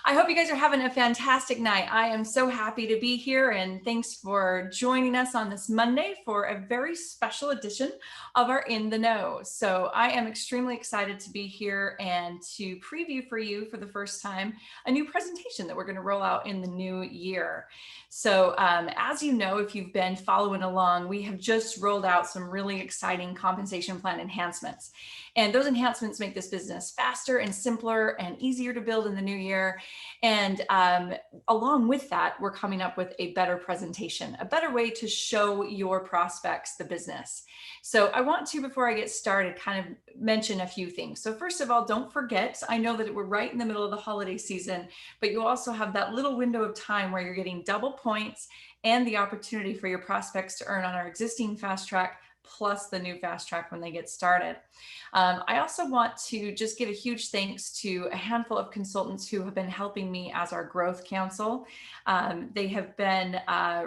I hope you guys are having a fantastic night. I am so happy to be here, and thanks for joining us on this Monday for a very special edition of our In the Know. So I am extremely excited to be here and to preview for you for the first time a new presentation that we're going to roll out in the new year. So as you know, if you've been following along, we have just rolled out some really exciting compensation plan enhancements. And those enhancements make this business faster and simpler and easier to build in the new year. And along with that, we're coming up with a better presentation, a better way to show your prospects the business. So I want to, before I get started, kind of mention a few things. So first of all, don't forget, I know that we're right in the middle of the holiday season, but you also have that little window of time where you're getting double points and the opportunity for your prospects to earn on our existing fast track plus the new fast track when they get started. I also want to just give a huge thanks to a handful of consultants who have been helping me as our growth counsel. They have been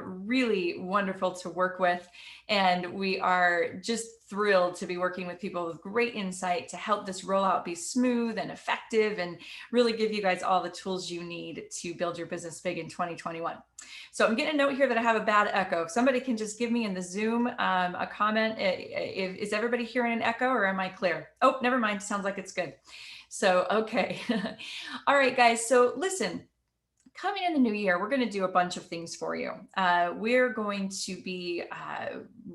really wonderful to work with, and we are just thrilled to be working with people with great insight to help this rollout be smooth and effective and really give you guys all the tools you need to build your business big in 2021. So I'm getting a note here that I have a bad echo. If somebody can just give me in the Zoom a comment. Is everybody hearing an echo or am I clear? Oh, never mind. Sounds like it's good. So, okay. All right, guys. So listen, coming in the new year, we're going to do a bunch of things for you. We're going to be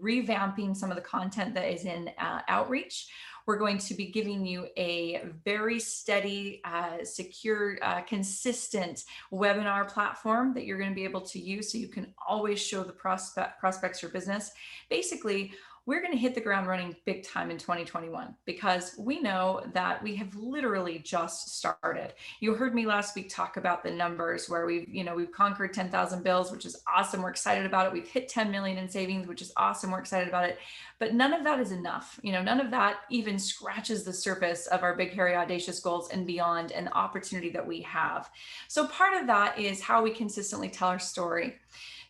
revamping some of the content that is in Outreach. We're going to be giving you a very steady, secure, consistent webinar platform that you're going to be able to use so you can always show the prospects your business. Basically, we're going to hit the ground running big time in 2021 because we know that we have literally just started. You heard me last week talk about the numbers where we've conquered 10,000 bills, which is awesome. We're excited about it. We've hit 10 million in savings, which is awesome. We're excited about it. But none of that is enough. None of that even scratches the surface of our big, hairy, audacious goals and beyond, and the opportunity that we have. So part of that is how we consistently tell our story.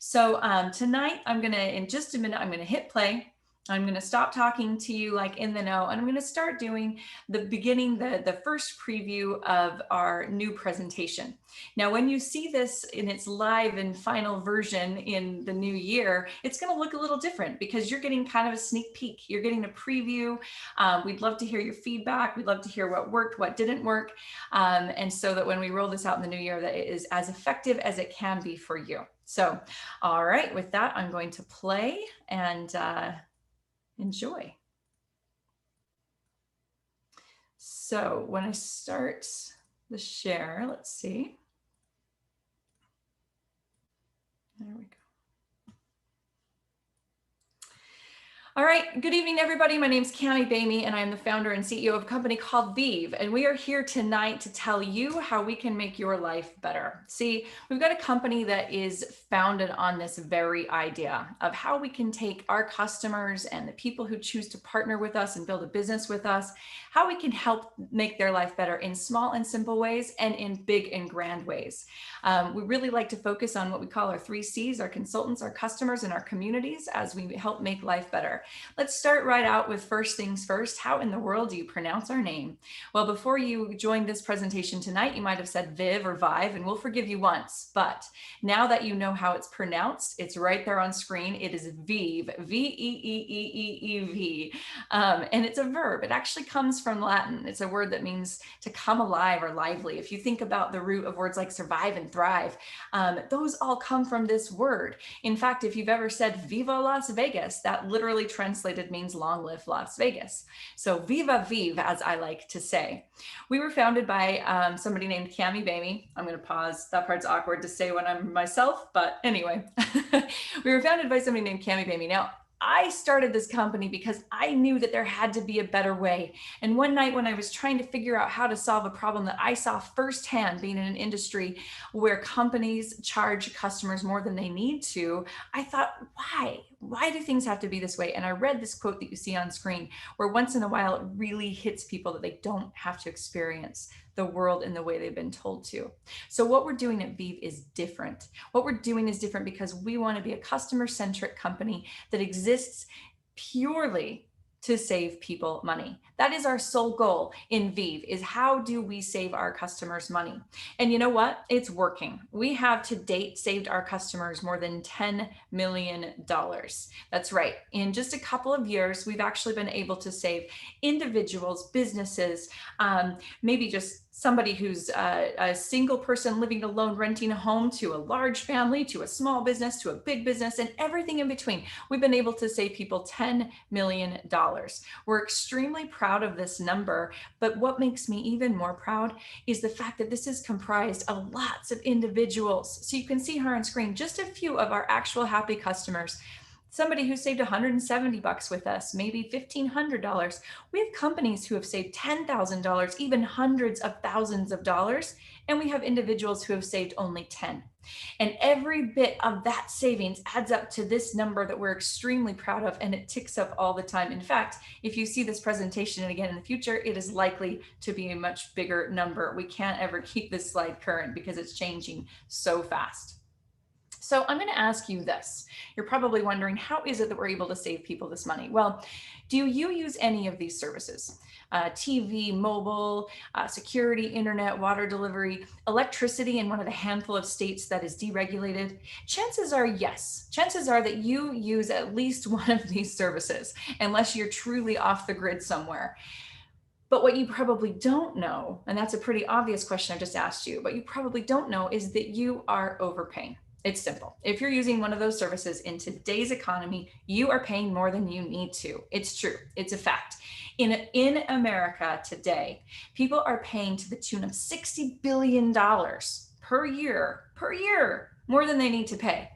So tonight, in just a minute, I'm going to hit play. I'm going to stop talking to you like in the know, and I'm going to start doing the first preview of our new presentation. Now, when you see this in its live and final version in the new year, it's going to look a little different because you're getting kind of a sneak peek. You're getting a preview. We'd love to hear your feedback. We'd love to hear what worked, what didn't work. And so that when we roll this out in the new year, that it is as effective as it can be for you. So, all right, with that, I'm going to play and enjoy. So when I start the share, let's see. There we go. All right, good evening, everybody. My name is Cami Bamey, and I'm the founder and CEO of a company called Vive, and we are here tonight to tell you how we can make your life better. See, we've got a company that is founded on this very idea of how we can take our customers and the people who choose to partner with us and build a business with us, how we can help make their life better in small and simple ways and in big and grand ways. We really like to focus on what we call our 3 C's, our consultants, our customers, and our communities as we help make life better. Let's start right out with first things first. How in the world do you pronounce our name? Well, before you joined this presentation tonight, you might have said Viv or Vive, and we'll forgive you once. But now that you know how it's pronounced, it's right there on screen. It is Vive, V-E-E-E-E-E-V. And it's a verb. It actually comes from Latin. It's a word that means to come alive or lively. If you think about the root of words like survive and thrive, those all come from this word. In fact, if you've ever said Viva Las Vegas, that literally translated means long live Las Vegas. So Viva Vive, as I like to say. We were founded by somebody named Cami Bamey. I'm going to pause. That part's awkward to say when I'm myself, but anyway. We were founded by somebody named Cami Bamey. Now, I started this company because I knew that there had to be a better way. And one night when I was trying to figure out how to solve a problem that I saw firsthand being in an industry where companies charge customers more than they need to, I thought, why? Why do things have to be this way? And I read this quote that you see on screen where once in a while it really hits people that they don't have to experience the world in the way they've been told to. So what we're doing at Vive is different. What we're doing is different because we want to be a customer-centric company that exists purely to save people money. That is our sole goal in Vive, is how do we save our customers money? And you know what? It's working. We have to date saved our customers more than $10 million. That's right. In just a couple of years, we've actually been able to save individuals, businesses, maybe just somebody who's a single person living alone, renting a home, to a large family, to a small business, to a big business, and everything in between. We've been able to save people $10 million. We're extremely proud of this number, but what makes me even more proud is the fact that this is comprised of lots of individuals. So you can see here on screen just a few of our actual happy customers. Somebody who saved $170 with us, maybe $1,500. We have companies who have saved $10,000, even hundreds of thousands of dollars, and we have individuals who have saved only 10. And every bit of that savings adds up to this number that we're extremely proud of, and it ticks up all the time. In fact, if you see this presentation again in the future, it is likely to be a much bigger number. We can't ever keep this slide current because it's changing so fast. So I'm going to ask you this. You're probably wondering, how is it that we're able to save people this money? Well, do you use any of these services? TV, mobile, security, internet, water delivery, electricity in one of the handful of states that is deregulated? Chances are yes. Chances are that you use at least one of these services, unless you're truly off the grid somewhere. But what you probably don't know, and that's a pretty obvious question I just asked you, what you probably don't know is that you are overpaying. It's simple. If you're using one of those services in today's economy, you are paying more than you need to. It's true. It's a fact. In America today, people are paying to the tune of $60 billion per year, more than they need to pay.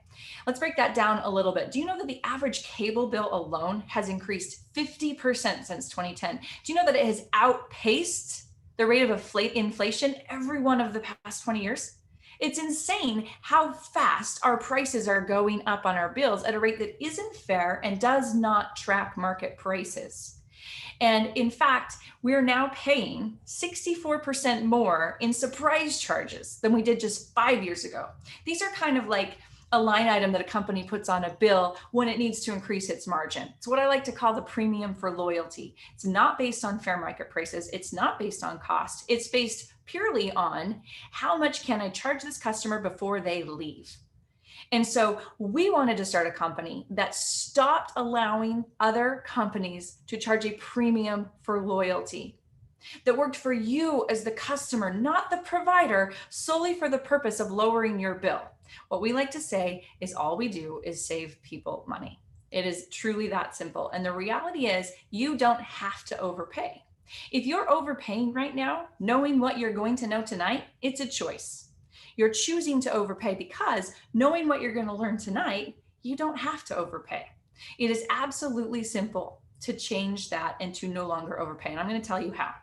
Let's break that down a little bit. Do you know that the average cable bill alone has increased 50% since 2010? Do you know that it has outpaced the rate of inflation every one of the past 20 years? It's insane how fast our prices are going up on our bills at a rate that isn't fair and does not track market prices. And in fact, we're now paying 64% more in surprise charges than we did just 5 years ago. These are kind of like a line item that a company puts on a bill when it needs to increase its margin. It's what I like to call the premium for loyalty. It's not based on fair market prices. It's not based on cost. It's based purely on how much can I charge this customer before they leave. And so we wanted to start a company that stopped allowing other companies to charge a premium for loyalty, that worked for you as the customer, not the provider, solely for the purpose of lowering your bill. What we like to say is all we do is save people money. It is truly that simple. And the reality is you don't have to overpay. If you're overpaying right now, knowing what you're going to know tonight, it's a choice. You're choosing to overpay because knowing what you're going to learn tonight, you don't have to overpay. It is absolutely simple to change that and to no longer overpay. And I'm going to tell you how.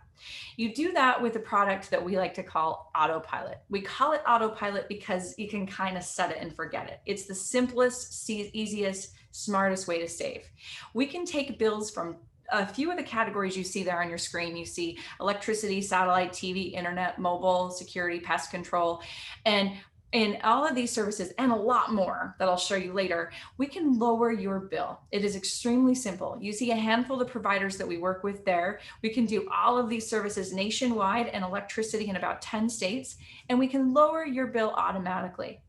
You do that with a product that we like to call autopilot. We call it autopilot because you can kind of set it and forget it. It's the simplest, easiest, smartest way to save. We can take bills from a few of the categories you see there on your screen. You see electricity, satellite, TV, internet, mobile, security, pest control, and in all of these services and a lot more that I'll show you later, we can lower your bill. It is extremely simple. You see a handful of providers that we work with there. We can do all of these services nationwide and electricity in about 10 states, and we can lower your bill automatically.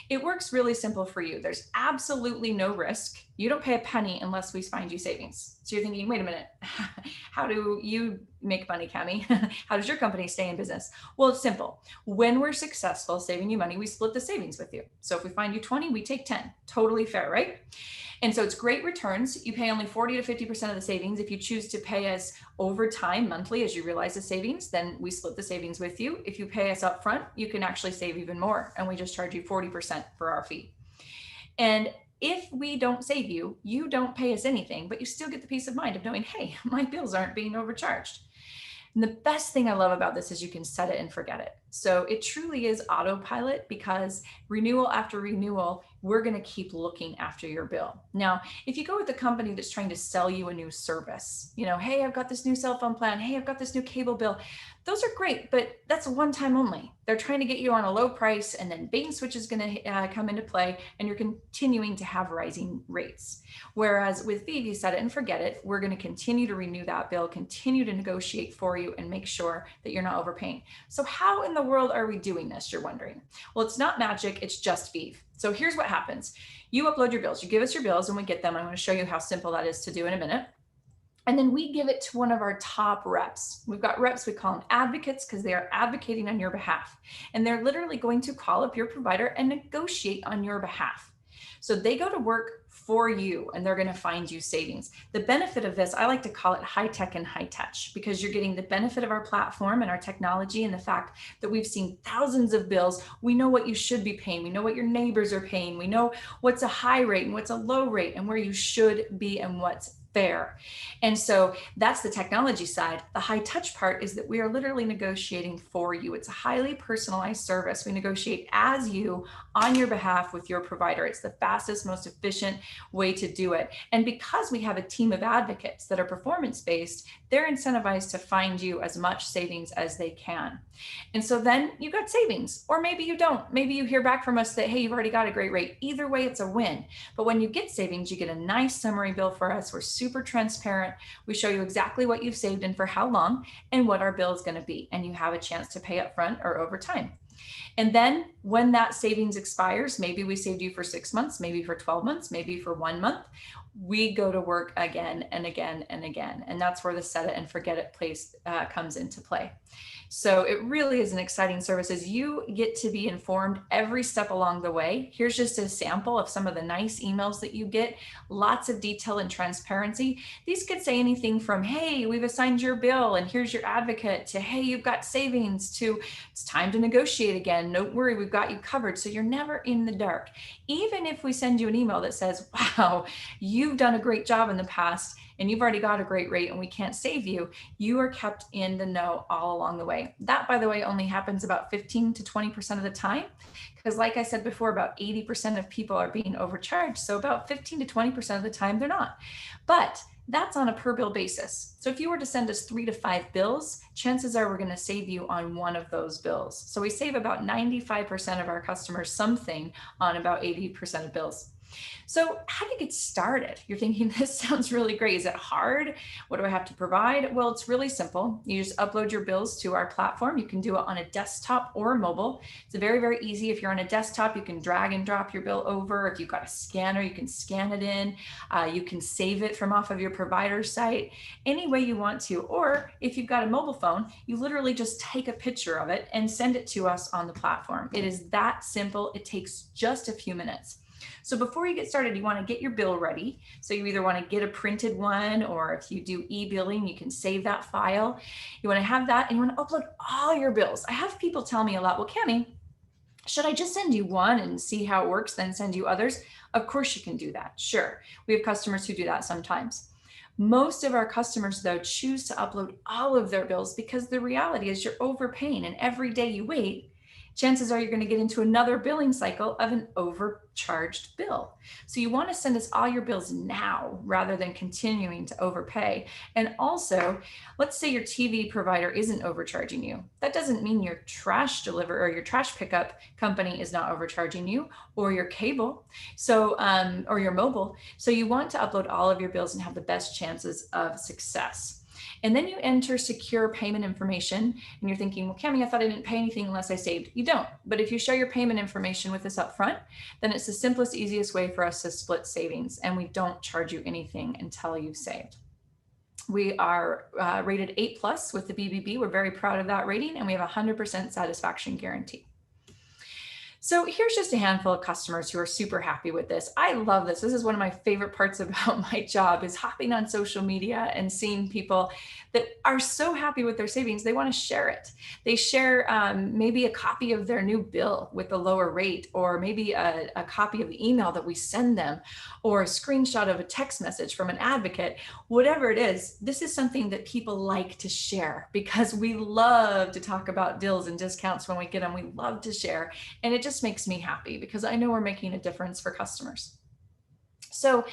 It works really simple for you. There's absolutely no risk. You don't pay a penny unless we find you savings. So you're thinking, wait a minute, how do you make money, Cami? How does your company stay in business? Well, it's simple. When we're successful saving you money, we split the savings with you. So if we find you 20, we take 10. Totally fair, right? And so it's great returns. You pay only 40 to 50% of the savings. If you choose to pay us over time, monthly, as you realize the savings, then we split the savings with you. If you pay us up front, you can actually save even more. And we just charge you 40% for our fee. And if we don't save you, you don't pay us anything, but you still get the peace of mind of knowing, hey, my bills aren't being overcharged. And the best thing I love about this is you can set it and forget it. So it truly is autopilot, because renewal after renewal, we're going to keep looking after your bill. Now, if you go with a company that's trying to sell you a new service, hey, I've got this new cell phone plan. Hey, I've got this new cable bill. Those are great, but that's a one time only. They're trying to get you on a low price, and then bait and switch is going to come into play, and you're continuing to have rising rates. Whereas with Vive, you set it and forget it. We're going to continue to renew that bill, continue to negotiate for you, and make sure that you're not overpaying. So how in the world are we doing this, you're wondering? Well, it's not magic, it's just Vive. So here's what happens. You upload your bills, you give us your bills, and we get them. I'm going to show you how simple that is to do in a minute. And then we give it to one of our top reps. We've got reps, we call them advocates, because they are advocating on your behalf. And they're literally going to call up your provider and negotiate on your behalf. So they go to work for you, and they're going to find you savings. The benefit of this, I like to call it high tech and high touch, because you're getting the benefit of our platform and our technology, and the fact that we've seen thousands of bills. We know what you should be paying. We know what your neighbors are paying. We know what's a high rate and what's a low rate, and where you should be and what's fair. And so that's the technology side. The high touch part is that we are literally negotiating for you. It's a highly personalized service. We negotiate as you on your behalf with your provider. It's the fastest, most efficient way to do it. And because we have a team of advocates that are performance-based, they're incentivized to find you as much savings as they can. And so then you got savings, or maybe you don't. Maybe you hear back from us that, hey, you've already got a great rate. Either way, it's a win. But when you get savings, you get a nice summary bill for us. We're super transparent. We show you exactly what you've saved and for how long, and what our bill is going to be. And you have a chance to pay up front or over time. And then when that savings expires, maybe we saved you for 6 months, maybe for 12 months, maybe for 1 month, we go to work again and again and again. And that's where the set it and forget it place comes into play. So it really is an exciting service, as you get to be informed every step along the way. Here's just a sample of some of the nice emails that you get. Lots of detail and transparency. These could say anything from, hey, we've assigned your bill and here's your advocate, to, hey, you've got savings, to it's time to negotiate again. Don't worry, we've got you covered. So you're never in the dark. Even if we send you an email that says, wow, you've done a great job in the past, and you've already got a great rate and we can't save you, you are kept in the know all along the way. That, by the way, only happens about 15 to 20% of the time, because like I said before, about 80% of people are being overcharged. So about 15 to 20% of the time they're not. But that's on a per bill basis. So if you were to send us 3 to 5 bills, chances are we're going to save you on one of those bills. So we save about 95% of our customers something on about 80% of bills. So how do you get started? You're thinking, this sounds really great. Is it hard? What do I have to provide? Well, it's really simple. You just upload your bills to our platform. You can do it on a desktop or mobile. It's very, very easy. If you're on a desktop, you can drag and drop your bill over. If you've got a scanner, you can scan it in. You can save it from off of your provider site any way you want to. Or if you've got a mobile phone, you literally just take a picture of it and send it to us on the platform. It is that simple. It takes just a few minutes. So before you get started, you want to get your bill ready. So you either want to get a printed one, or if you do e-billing, you can save that file. You want to have that, and you want to upload all your bills. I have people tell me a lot, well, Cami, should I just send you one and see how it works, then send you others? Of course you can do that. Sure. We have customers who do that sometimes. Most of our customers, though, choose to upload all of their bills, because the reality is you're overpaying, and every day you wait, chances are you're going to get into another billing cycle of an overcharged bill. So you want to send us all your bills now rather than continuing to overpay. And also, let's say your TV provider isn't overcharging you. That doesn't mean your trash delivery or your trash pickup company is not overcharging you, or your cable, or your mobile. So you want to upload all of your bills and have the best chances of success. And then you enter secure payment information, and you're thinking, well, Cami, I thought I didn't pay anything unless I saved. You don't. But if you share your payment information with us up front, then it's the simplest, easiest way for us to split savings, and we don't charge you anything until you've saved. We are rated 8+ with the BBB. We're very proud of that rating, and we have a 100% satisfaction guarantee. So here's just a handful of customers who are super happy with this. I love this. This is one of my favorite parts about my job, is hopping on social media and seeing people that are so happy with their savings. They want to share it. They share maybe a copy of their new bill with a lower rate, or maybe a copy of the email that we send them, or a screenshot of a text message from an advocate. Whatever it is, this is something that people like to share because we love to talk about deals and discounts when we get them. We love to share. And it just makes me happy because I know we're making a difference for customers. So,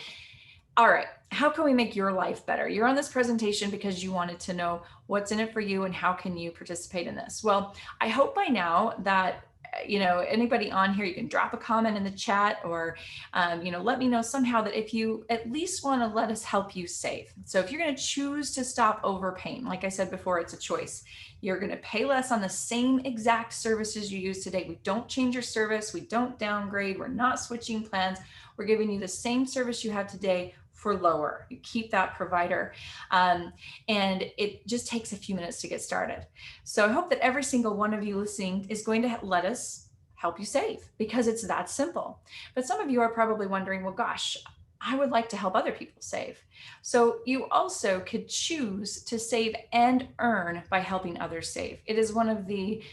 all right, how can we make your life better? You're on this presentation because you wanted to know what's in it for you and how can you participate in this. Well, I hope by now that anybody on here, you can drop a comment in the chat, or let me know somehow that if you at least want to let us help you save. So if you're going to choose to stop overpaying, like I said before, it's a choice. You're going to pay less on the same exact services you use today. We don't change your service. We don't downgrade. We're not switching plans. We're giving you the same service you have today for lower. You keep that provider. And it just takes a few minutes to get started. So I hope that every single one of you listening is going to let us help you save, because it's that simple. But some of you are probably wondering, well, gosh, I would like to help other people save. So you also could choose to save and earn by helping others save. It is one of the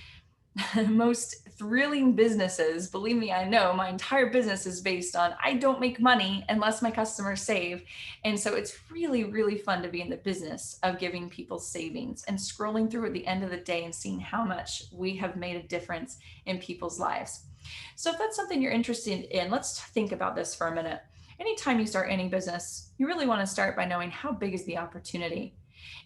most thrilling businesses. Believe me, I know my entire business is based on I don't make money unless my customers save. And so it's really, really fun to be in the business of giving people savings and scrolling through at the end of the day and seeing how much we have made a difference in people's lives. So if that's something you're interested in, let's think about this for a minute. Anytime you start any business, you really want to start by knowing how big is the opportunity.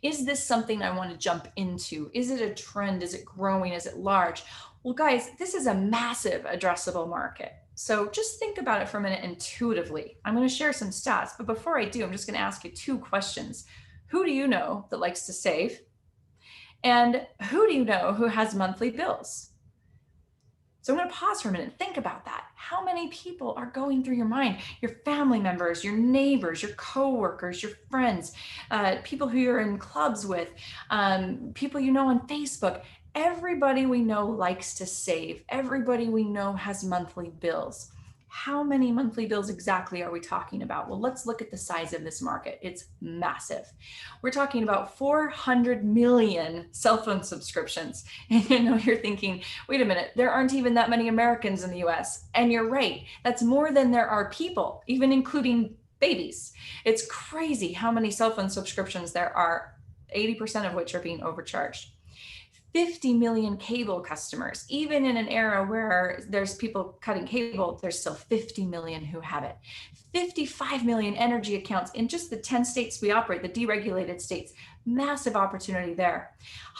Is this something I want to jump into? Is it a trend? Is it growing? Is it large? Well, guys, this is a massive addressable market. So just think about it for a minute intuitively. I'm going to share some stats, but before I do, I'm just going to ask you two questions. Who do you know that likes to save? And who do you know who has monthly bills? So I'm going to pause for a minute and think about that. How many people are going through your mind? Your family members, your neighbors, your coworkers, your friends, people who you're in clubs with, people you know on Facebook. Everybody we know likes to save. Everybody we know has monthly bills. How many monthly bills exactly are we talking about? Well, let's look at the size of this market. It's massive. We're talking about 400 million cell phone subscriptions. And you're thinking, wait a minute, there aren't even that many Americans in the US. And you're right, that's more than there are people, even including babies. It's crazy how many cell phone subscriptions there are, 80% of which are being overcharged. 50 million cable customers. Even in an era where there's people cutting cable, there's still 50 million who have it. 55 million energy accounts in just the 10 states we operate, the deregulated states. Massive opportunity there.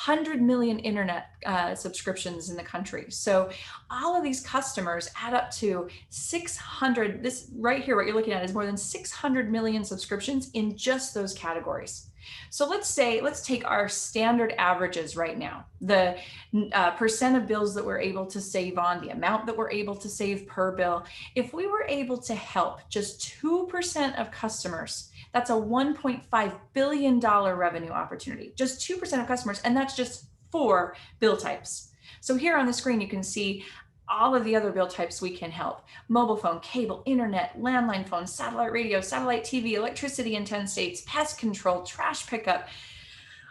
100 million internet subscriptions in the country. So all of these customers add up to 600, this right here, what you're looking at is more than 600 million subscriptions in just those categories. So let's take our standard averages right now, the percent of bills that we're able to save on, the amount that we're able to save per bill. If we were able to help just 2% of customers, that's a $1.5 billion revenue opportunity, just 2% of customers, and that's just 4 bill types. So here on the screen, you can see all of the other bill types we can help. Mobile phone, cable, internet, landline phone, satellite radio, satellite TV, electricity in 10 states, pest control, trash pickup.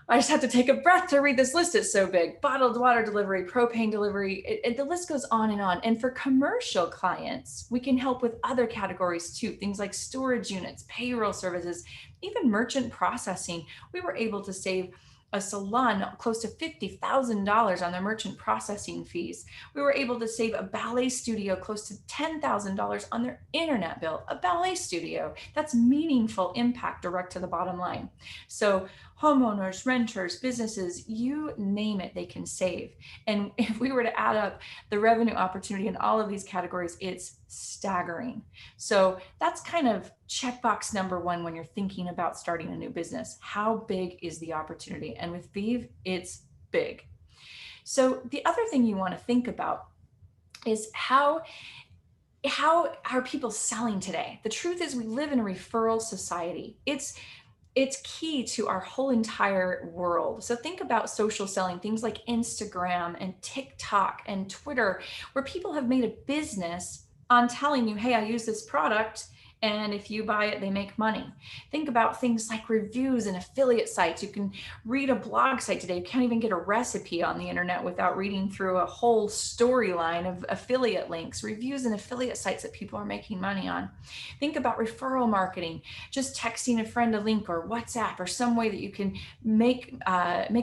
I just have to take a breath to read this list. It's so big. Bottled water delivery, propane delivery, the list goes on and on. And for commercial clients, we can help with other categories too, things like storage units, payroll services, even merchant processing. We were able to save a salon close to $50,000 on their merchant processing fees. We were able to save a ballet studio close to $10,000 on their internet bill. A ballet studio, that's meaningful impact direct to the bottom line. So homeowners, renters, businesses, you name it, they can save. And if we were to add up the revenue opportunity in all of these categories, it's staggering. So that's kind of checkbox number one when you're thinking about starting a new business. How big is the opportunity? And with Vive, it's big. So the other thing you want to think about is how are people selling today? The truth is we live in a referral society. it's key to our whole entire world. So think about social selling, things like Instagram and TikTok and Twitter, where people have made a business on telling you, hey, I use this product, and if you buy it, they make money. Think about things like reviews and affiliate sites. You can read a blog site today. You can't even get a recipe on the internet without reading through a whole storyline of affiliate links, reviews and affiliate sites that people are making money on. Think about referral marketing, just texting a friend a link or WhatsApp or some way that you can make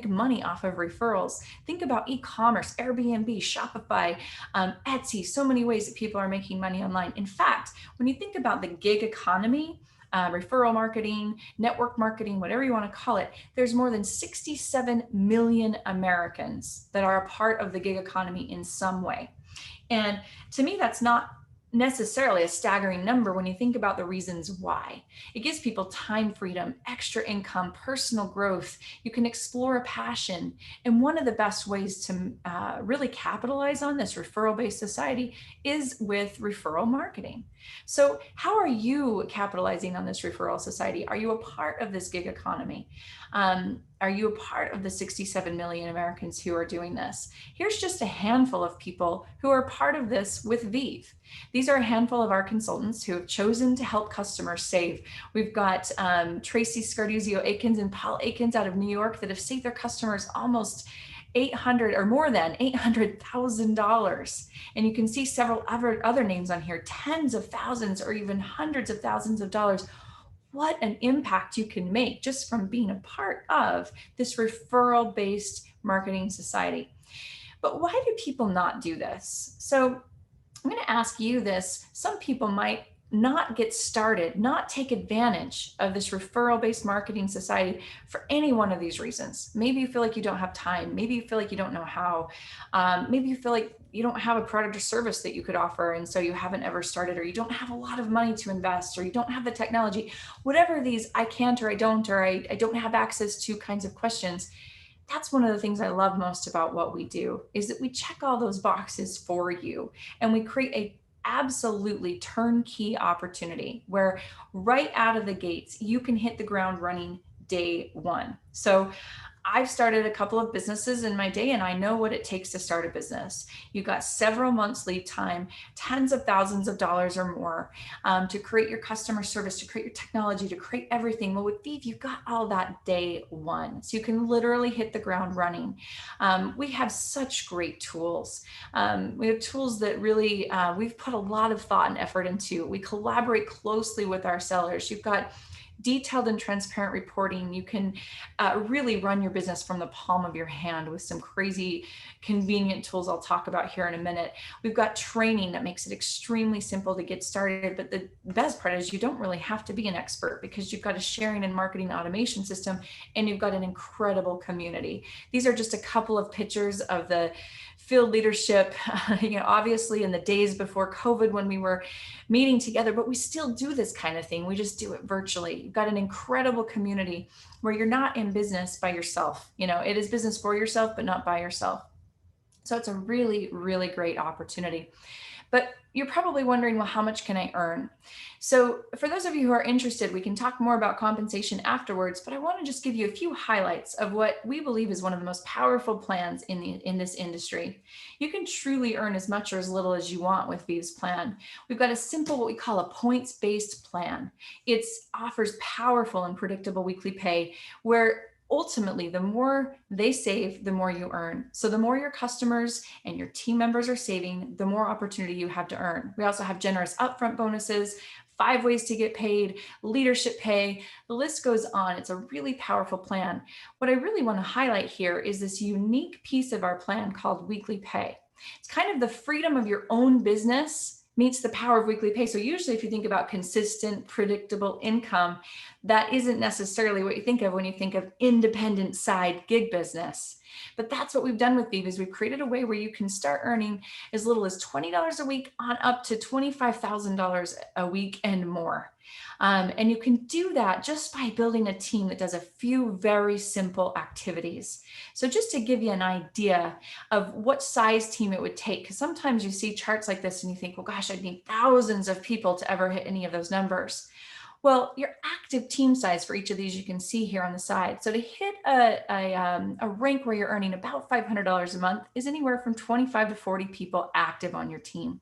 money off of referrals. Think about e-commerce, Airbnb, Shopify, Etsy, so many ways that people are making money online. In fact, when you think about the gig economy, referral marketing, network marketing, whatever you want to call it, there's more than 67 million Americans that are a part of the gig economy in some way. And to me, that's not necessarily a staggering number when you think about the reasons why. It gives people time freedom, extra income, personal growth. You can explore a passion. And one of the best ways to really capitalize on this referral-based society is with referral marketing. So how are you capitalizing on this referral society? Are you a part of this gig economy? Are you a part of the 67 million Americans who are doing this? Here's just a handful of people who are part of this with Vive. These are a handful of our consultants who have chosen to help customers save. We've got Tracy Scarduzio-Aikens and Paul Aikens out of New York that have saved their customers almost $800 or more than $800,000. And you can see several other names on here, tens of thousands or even hundreds of thousands of dollars. What an impact you can make just from being a part of this referral-based marketing society. But why do people not do this? So I'm going to ask you this. Some people might not get started, not take advantage of this referral-based marketing society for any one of these reasons. Maybe you feel like you don't have time. Maybe you feel like you don't know how. Maybe you feel like you don't have a product or service that you could offer, and so you haven't ever started, or you don't have a lot of money to invest, or you don't have the technology. Whatever these I can't, or I don't, or I don't have access to kinds of questions, that's one of the things I love most about what we do, is that we check all those boxes for you, and we create a absolutely turnkey opportunity where right out of the gates, you can hit the ground running day one. So I've started a couple of businesses in my day, and I know what it takes to start a business. You've got several months lead time, tens of thousands of dollars or more to create your customer service, to create your technology, to create everything. Well, with Vive, you've got all that day one. So you can literally hit the ground running. We have such great tools. We have tools that really, we've put a lot of thought and effort into. We collaborate closely with our sellers. You've got detailed and transparent reporting. You can really run your business from the palm of your hand with some crazy convenient tools I'll talk about here in a minute. We've got training that makes it extremely simple to get started. But the best part is you don't really have to be an expert, because you've got a sharing and marketing automation system, and you've got an incredible community. These are just a couple of pictures of the field leadership, obviously in the days before COVID when we were meeting together, but we still do this kind of thing. We just do it virtually. You've got an incredible community where you're not in business by yourself. It is business for yourself, but not by yourself. So it's a really, really great opportunity. But you're probably wondering, well, how much can I earn? So for those of you who are interested, we can talk more about compensation afterwards, but I want to just give you a few highlights of what we believe is one of the most powerful plans in this industry. You can truly earn as much or as little as you want with Vive's plan. We've got a simple, what we call a points-based plan. It offers powerful and predictable weekly pay, where ultimately, the more they save, the more you earn. So the more your customers and your team members are saving, the more opportunity you have to earn. We also have generous upfront bonuses, 5 ways to get paid, leadership pay, the list goes on. It's a really powerful plan. What I really want to highlight here is this unique piece of our plan called weekly pay. It's kind of the freedom of your own business meets the power of weekly pay. So usually if you think about consistent, predictable income, that isn't necessarily what you think of when you think of independent side gig business. But that's what we've done with Vive, is we've created a way where you can start earning as little as $20 a week on up to $25,000 a week and more. And you can do that just by building a team that does a few very simple activities. So just to give you an idea of what size team it would take, because sometimes you see charts like this and you think, well, gosh, I'd need thousands of people to ever hit any of those numbers. Well, your active team size for each of these you can see here on the side. So to hit a rank where you're earning about $500 a month is anywhere from 25 to 40 people active on your team.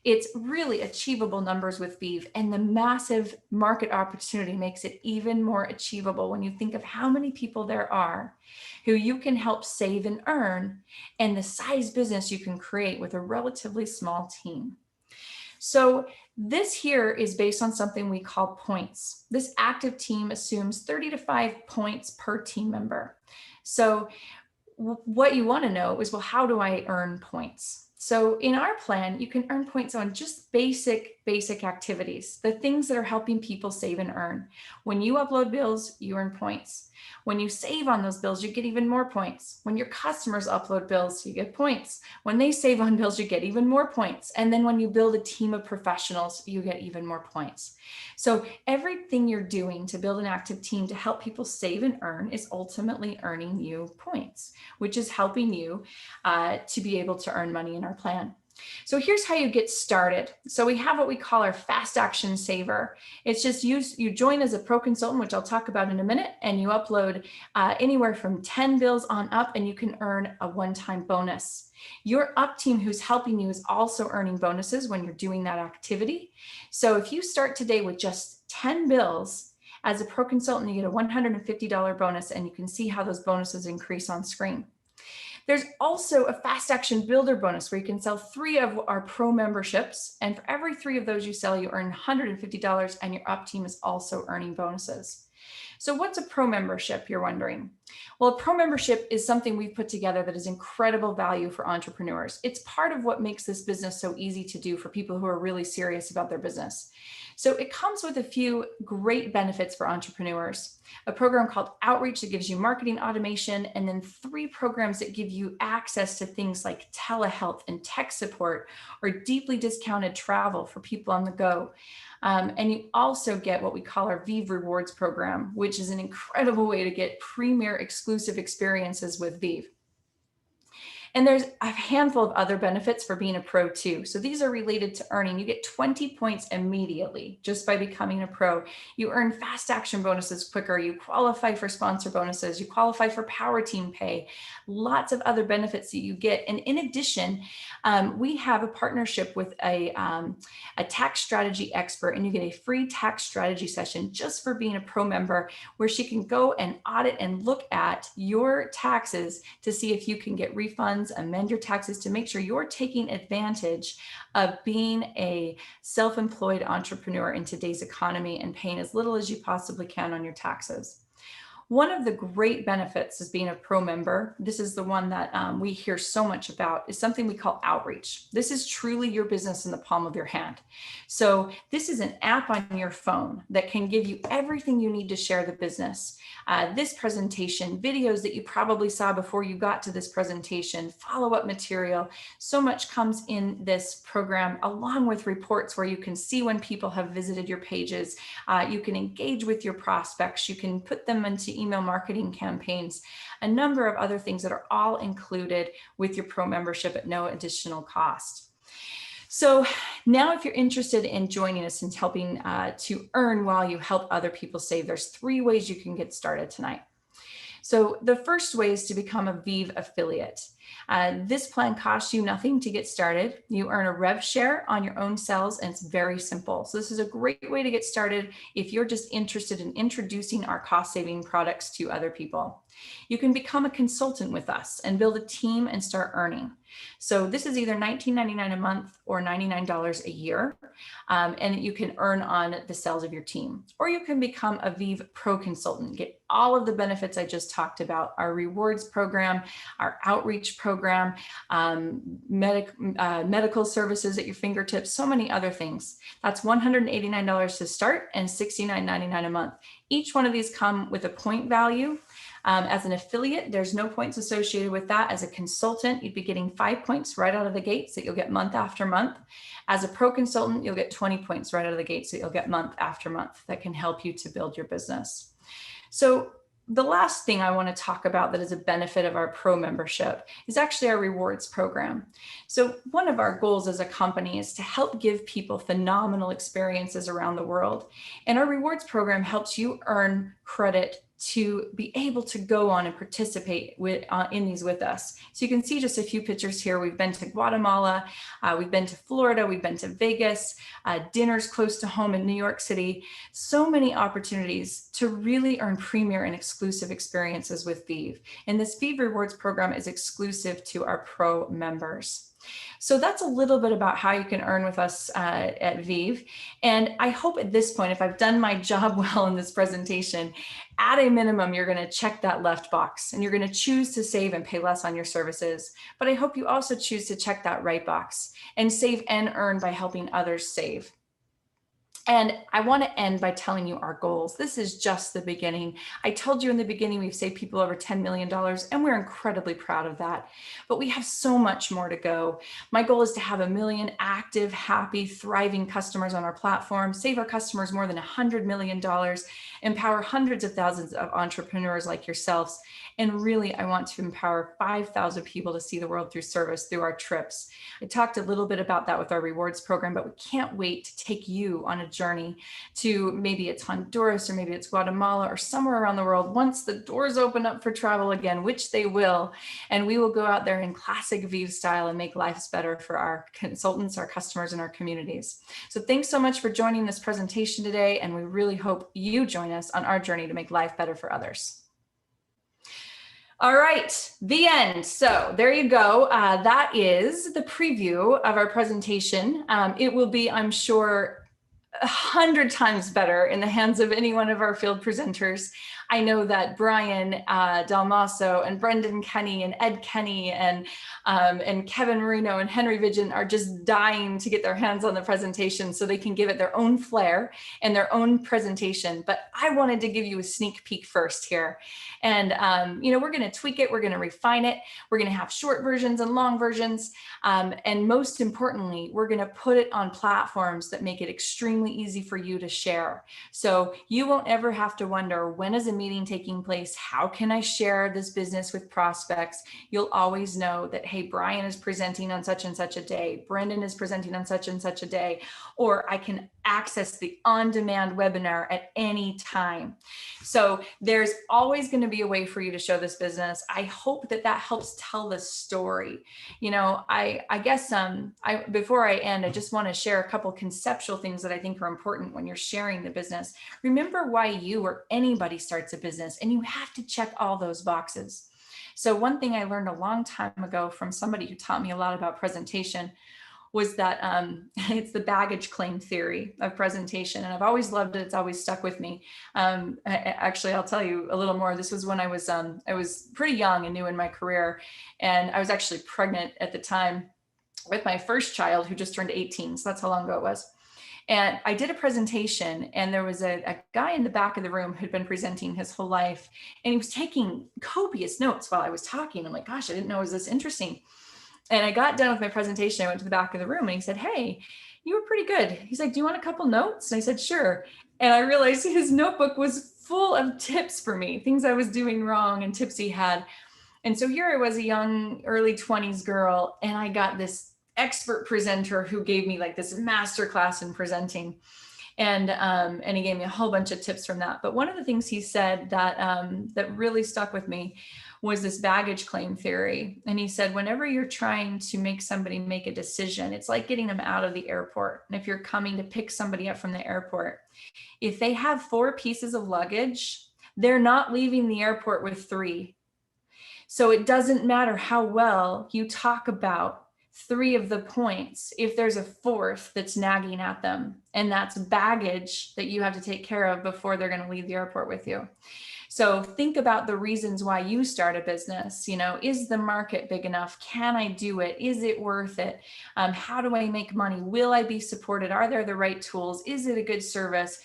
It's really achievable numbers with Vive, and the massive market opportunity makes it even more achievable when you think of how many people there are who you can help save and earn, and the size business you can create with a relatively small team. So this here is based on something we call points. This active team assumes 30 to 5 points per team member. So what you want to know is, well, how do I earn points? So in our plan, you can earn points on just basic activities, the things that are helping people save and earn. When you upload bills, you earn points. When you save on those bills, you get even more points. When your customers upload bills, you get points. When they save on bills, you get even more points. And then when you build a team of professionals, you get even more points. So everything you're doing to build an active team to help people save and earn is ultimately earning you points, which is helping you to be able to earn money in our plan. So here's how you get started. So we have what we call our fast action saver. It's just you join as a pro consultant, which I'll talk about in a minute, and you upload anywhere from 10 bills on up, and you can earn a one-time bonus. Your up team who's helping you is also earning bonuses when you're doing that activity. So if you start today with just 10 bills, as a pro consultant, you get a $150 bonus, and you can see how those bonuses increase on screen. There's also a fast action builder bonus where you can sell 3 of our pro memberships. And for every 3 of those you sell, you earn $150, and your up team is also earning bonuses. So what's a pro membership, you're wondering? Well, a pro membership is something we've put together that is incredible value for entrepreneurs. It's part of what makes this business so easy to do for people who are really serious about their business. So it comes with a few great benefits for entrepreneurs. A program called Outreach that gives you marketing automation, and then 3 programs that give you access to things like telehealth and tech support, or deeply discounted travel for people on the go. And you also get what we call our Vive Rewards program, which is an incredible way to get premier exclusive experiences with Vive. And there's a handful of other benefits for being a pro too. So these are related to earning. You get 20 points immediately just by becoming a pro. You earn fast action bonuses quicker. You qualify for sponsor bonuses. You qualify for power team pay. Lots of other benefits that you get. And in addition, we have a partnership with a tax strategy expert, and you get a free tax strategy session just for being a pro member, where she can go and audit and look at your taxes to see if you can get refunds, amend your taxes to make sure you're taking advantage of being a self-employed entrepreneur in today's economy and paying as little as you possibly can on your taxes. One of the great benefits of being a pro member, this is the one that we hear so much about, is something we call Outreach. This is truly your business in the palm of your hand. So this is an app on your phone that can give you everything you need to share the business. This presentation, videos that you probably saw before you got to this presentation, follow-up material. So much comes in this program, along with reports where you can see when people have visited your pages. You can engage with your prospects. You can put them into email marketing campaigns, a number of other things that are all included with your pro membership at no additional cost. So now if you're interested in joining us and helping to earn while you help other people save, there's 3 ways you can get started tonight. So the first way is to become a Vive affiliate. This plan costs you nothing to get started. You earn a rev share on your own sales, and it's very simple. So this is a great way to get started if you're just interested in introducing our cost-saving products to other people. You can become a consultant with us and build a team and start earning. So this is either $19.99 a month or $99 a year, and you can earn on the sales of your team. Or you can become a Vive Pro consultant, get all of the benefits I just talked about, our rewards program, our outreach program, medical services at your fingertips, so many other things. That's $189 to start and $69.99 a month. Each one of these come with a point value. As an affiliate, there's no points associated with that. As a consultant, you'd be getting 5 points right out of the gates that you'll get month after month. As a pro consultant, you'll get 20 points right out of the gates that you'll get month after month that can help you to build your business. So the last thing I want to talk about that is a benefit of our pro membership is actually our rewards program. So one of our goals as a company is to help give people phenomenal experiences around the world. And our rewards program helps you earn credit to be able to go on and participate in these with us. So you can see just a few pictures here. We've been to Guatemala, we've been to Florida, we've been to Vegas, dinners close to home in New York City. So many opportunities to really earn premier and exclusive experiences with Vive. And this Vive Rewards program is exclusive to our pro members. So that's a little bit about how you can earn with us at Vive. And I hope at this point, if I've done my job well in this presentation, at a minimum, you're going to check that left box and you're going to choose to save and pay less on your services. But I hope you also choose to check that right box and save and earn by helping others save. And I want to end by telling you our goals. This is just the beginning. I told you in the beginning, we've saved people over $10 million, and we're incredibly proud of that. But we have so much more to go. My goal is to have 1 million active, happy, thriving customers on our platform, save our customers more than $100 million, empower hundreds of thousands of entrepreneurs like yourselves. And really, I want to empower 5,000 people to see the world through service through our trips. I talked a little bit about that with our rewards program, but we can't wait to take you on a journey to maybe it's Honduras or maybe it's Guatemala or somewhere around the world once the doors open up for travel again, which they will. And we will go out there in classic Vive style and make lives better for our consultants, our customers, and our communities. So thanks so much for joining this presentation today. And we really hope you join us on our journey to make life better for others. All right, the end. So there you go. That is the preview of our presentation. It will be, I'm sure, 100 times better in the hands of any one of our field presenters. I know that Brian Dalmaso and Brendan Kenny and Ed Kenny and Kevin Marino and Henry Vigent are just dying to get their hands on the presentation so they can give it their own flair and their own presentation. But I wanted to give you a sneak peek first here. And, we're going to tweak it. We're going to refine it. We're going to have short versions and long versions. And most importantly, we're going to put it on platforms that make it extremely easy for you to share. So you won't ever have to wonder, when is a meeting taking place? How can I share this business with prospects? You'll always know that, hey, Brian is presenting on such and such a day. Brendan is presenting on such and such a day. Or I can access the on-demand webinar at any time. So there's always going to be a way for you to show this business. I hope that that helps tell the story. I guess before I end, I just want to share a couple conceptual things that I think are important when you're sharing the business. Remember why you or anybody starts a business, and you have to check all those boxes. So one thing I learned a long time ago from somebody who taught me a lot about presentation was that it's the baggage claim theory of presentation. And I've always loved it. It's always stuck with me. Actually, I'll tell you a little more. This was when I was pretty young and new in my career. And I was actually pregnant at the time with my first child, who just turned 18. So that's how long ago it was. And I did a presentation, and there was a guy in the back of the room who'd been presenting his whole life. And he was taking copious notes while I was talking. I'm like, gosh, I didn't know it was this interesting. And I got done with my presentation. I went to the back of the room, and he said, hey, you were pretty good. He's like, do you want a couple notes? And I said, sure. And I realized his notebook was full of tips for me, things I was doing wrong and tips he had. And so here I was, a young, early 20s girl, and I got this expert presenter who gave me like this master class in presenting. And he gave me a whole bunch of tips from that. But one of the things he said that really stuck with me was this baggage claim theory. And he said, whenever you're trying to make somebody make a decision, it's like getting them out of the airport. And if you're coming to pick somebody up from the airport, if they have 4 pieces of luggage, they're not leaving the airport with 3. So it doesn't matter how well you talk about 3 of the points if there's a 4th that's nagging at them, and that's baggage that you have to take care of before they're going to leave the airport with you. So think about the reasons why you start a business. Is the market big enough? Can I do it? Is it worth it? How do I make money? Will I be supported? Are there the right tools? Is it a good service?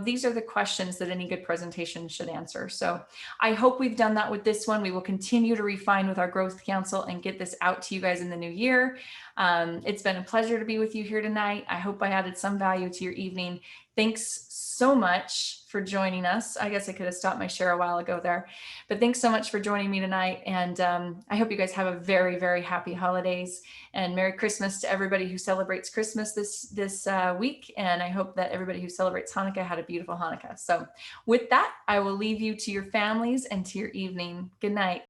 These are the questions that any good presentation should answer. So I hope we've done that with this one. We will continue to refine with our Growth Council and get this out to you guys in the new year. It's been a pleasure to be with you here tonight. I hope I added some value to your evening. thanks so much for joining us. I guess I could have stopped my share a while ago there, but thanks so much for joining me tonight. And I hope you guys have a very, very happy holidays and Merry Christmas to everybody who celebrates Christmas this week. And I hope that everybody who celebrates Hanukkah had a beautiful Hanukkah. So with that, I will leave you to your families and to your evening. Good night.